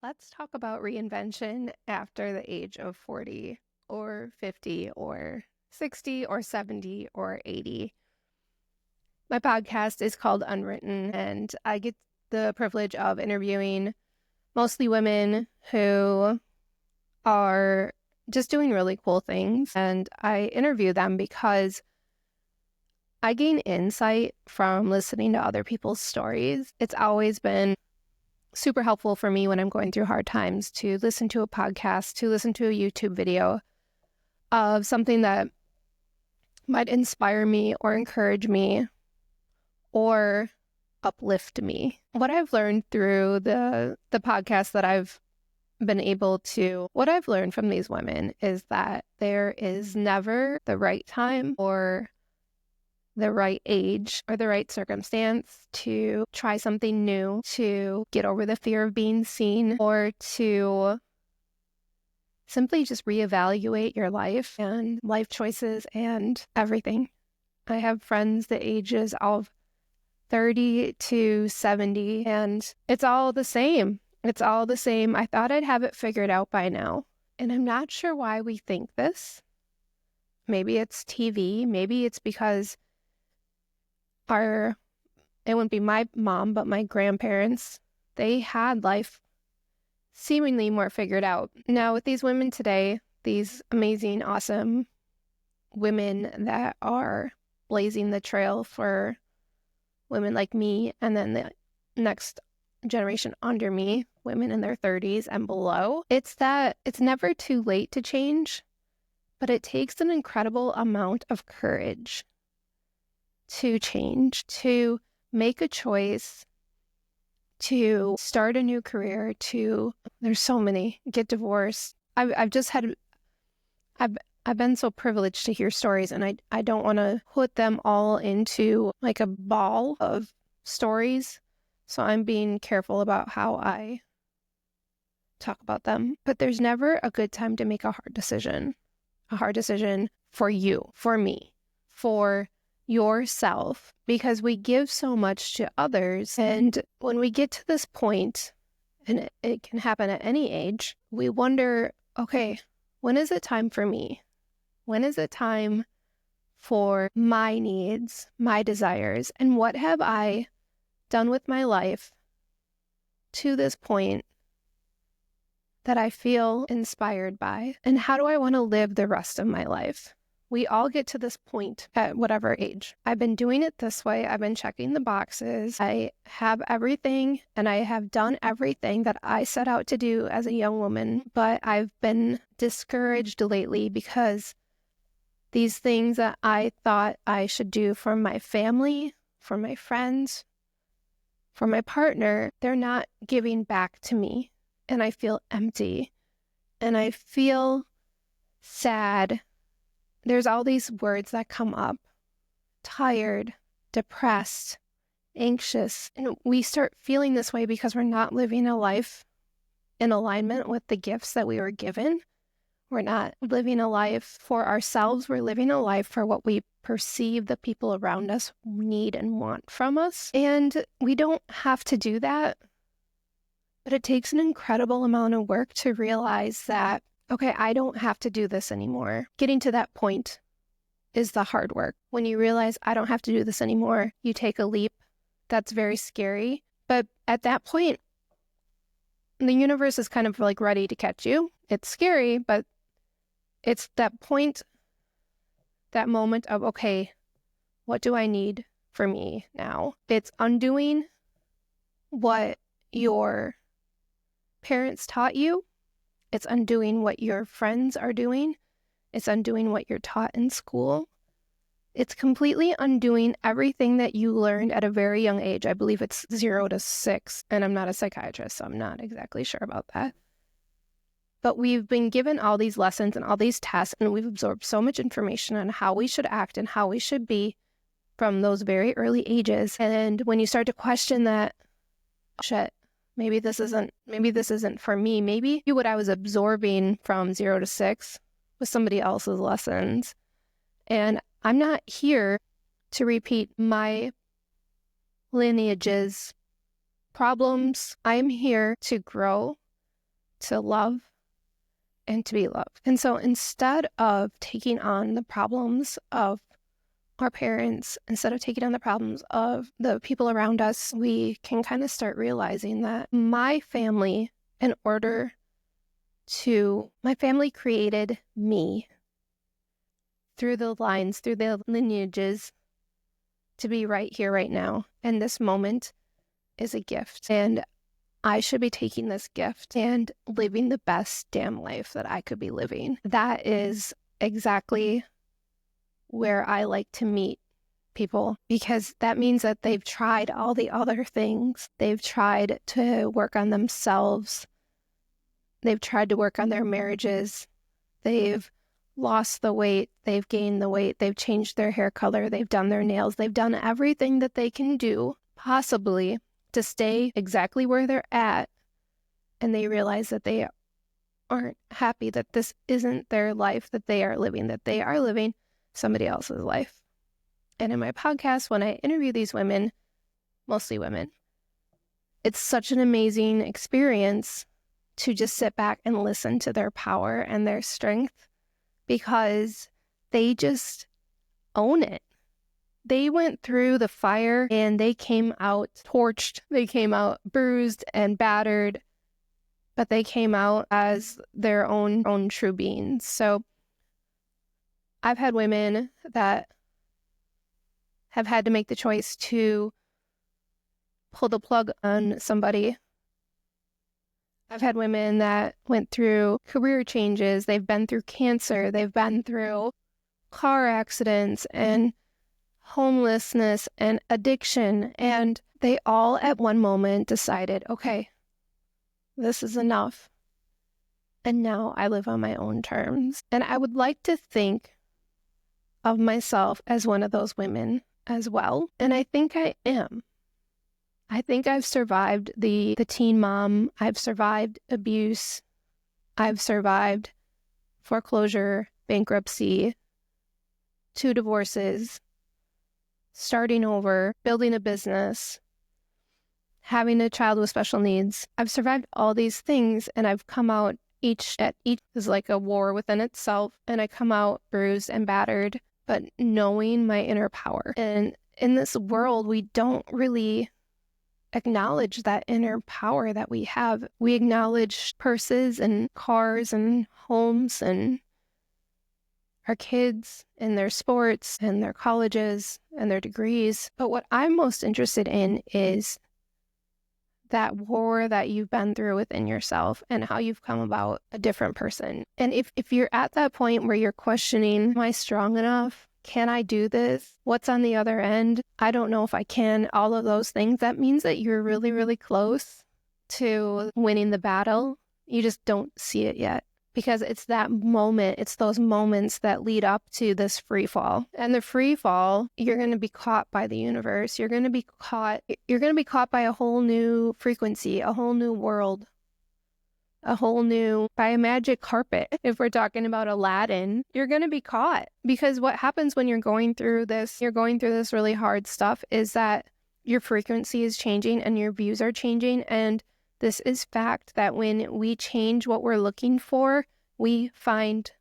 Let's talk about reinvention after the age of 40 or 50 or 60 or 70 or 80. My podcast is called Unwritten, and I get the privilege of interviewing mostly women who are just doing really cool things. And I interview them because I gain insight from listening to other people's stories. It's always been super helpful for me when I'm going through hard times to listen to a podcast, to listen to a YouTube video of something that might inspire me or encourage me or uplift me. What I've learned through the podcast that what I've learned from these women is that there is never the right time or the right age or the right circumstance to try something new, to get over the fear of being seen, or to simply just reevaluate your life and life choices and everything. I have friends the ages of 30 to 70, and it's all the same. It's all the same. I thought I'd have it figured out by now, and I'm not sure why we think this. Maybe it's TV. Maybe it's because it wouldn't be my mom, but my grandparents, they had life seemingly more figured out. Now, with these women today, these amazing, awesome women that are blazing the trail for women like me, and then the next generation under me, women in their 30s and below, it's that it's never too late to change, but it takes an incredible amount of courage to change, to make a choice, to start a new career, there's so many, get divorced. I've been so privileged to hear stories, and I don't want to put them all into like a ball of stories. So I'm being careful about how I talk about them. But there's never a good time to make a hard decision for you, for me, for yourself, because we give so much to others. And when we get to this point, and it can happen at any age, we wonder, okay, when is it time for me? When is it time for my needs, my desires? And what have I done with my life to this point that I feel inspired by? And how do I want to live the rest of my life? We all get to this point at whatever age. I've been doing it this way. I've been checking the boxes. I have everything, and I have done everything that I set out to do as a young woman. But I've been discouraged lately because these things that I thought I should do for my family, for my friends, for my partner, they're not giving back to me. And I feel empty. And I feel sad. There's all these words that come up: tired, depressed, anxious. And we start feeling this way because we're not living a life in alignment with the gifts that we were given. We're not living a life for ourselves. We're living a life for what we perceive the people around us need and want from us. And we don't have to do that. But it takes an incredible amount of work to realize that, okay, I don't have to do this anymore. Getting to that point is the hard work. When you realize I don't have to do this anymore, you take a leap. That's very scary. But at that point, the universe is kind of like ready to catch you. It's scary, but it's that point, that moment of, okay, what do I need for me now? It's undoing what your parents taught you. It's undoing what your friends are doing. It's undoing what you're taught in school. It's completely undoing everything that you learned at a very young age. I believe it's 0 to 6, and I'm not a psychiatrist, so I'm not exactly sure about that. But we've been given all these lessons and all these tests, and we've absorbed so much information on how we should act and how we should be from those very early ages. And when you start to question that, shit, maybe this isn't for me. Maybe what I was absorbing from 0 to 6 was somebody else's lessons. And I'm not here to repeat my lineage's problems. I'm here to grow to love and to be loved. And so instead of taking on the problems of our parents, instead of taking on the problems of the people around us, we can kind of start realizing that my family created me through the lines, through the lineages, to be right here, right now. And this moment is a gift. And I should be taking this gift and living the best damn life that I could be living. That is exactly where I like to meet people, because that means that they've tried all the other things. They've tried to work on themselves. They've tried to work on their marriages. They've lost the weight. They've gained the weight. They've changed their hair color. They've done their nails. They've done everything that they can do possibly to stay exactly where they're at. And they realize that they aren't happy, that this isn't their life that they are living, that they are living somebody else's life. And in my podcast, when I interview these women, mostly women, it's such an amazing experience to just sit back and listen to their power and their strength, because they just own it. They went through the fire and they came out torched. They came out bruised and battered, but they came out as their own true beings. So I've had women that have had to make the choice to pull the plug on somebody. I've had women that went through career changes. They've been through cancer. They've been through car accidents and homelessness and addiction. And they all at one moment decided, okay, this is enough. And now I live on my own terms. And I would like to think of myself as one of those women as well. And I think I am. I think I've survived the teen mom. I've survived abuse. I've survived foreclosure, bankruptcy, 2 divorces, starting over, building a business, having a child with special needs. I've survived all these things, and I've come out each is like a war within itself, and I come out bruised and battered, but knowing my inner power. And in this world, we don't really acknowledge that inner power that we have. We acknowledge purses and cars and homes and our kids and their sports and their colleges and their degrees. But what I'm most interested in is that war that you've been through within yourself and how you've come about a different person. And if you're at that point where you're questioning, am I strong enough? Can I do this? What's on the other end? I don't know if I can. All of those things, that means that you're really, really close to winning the battle. You just don't see it yet. Because it's that moment, it's those moments that lead up to this free fall. And the free fall, you're going to be caught by the universe. You're going to be caught by a whole new frequency, a whole new world, by a magic carpet. If we're talking about Aladdin, you're going to be caught. Because what happens when you're going through this really hard stuff is that your frequency is changing and your views are changing. And this is fact that when we change what we're looking for, we find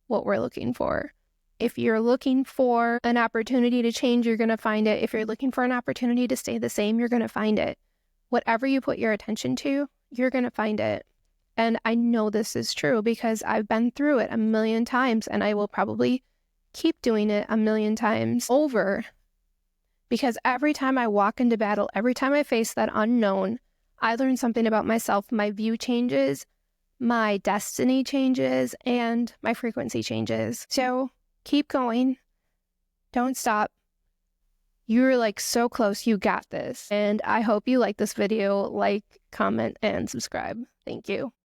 what we're looking for. If you're looking for an opportunity to change, you're going to find it. If you're looking for an opportunity to stay the same, you're going to find it. Whatever you put your attention to, you're going to find it. And I know this is true because I've been through it a million times, and I will probably keep doing it a million times over. Because every time I walk into battle, every time I face that unknown, I learn something about myself. My view changes, my destiny changes, and my frequency changes. So keep going. Don't stop. You're like so close. You got this. And I hope you like this video. Like, comment, and subscribe. Thank you.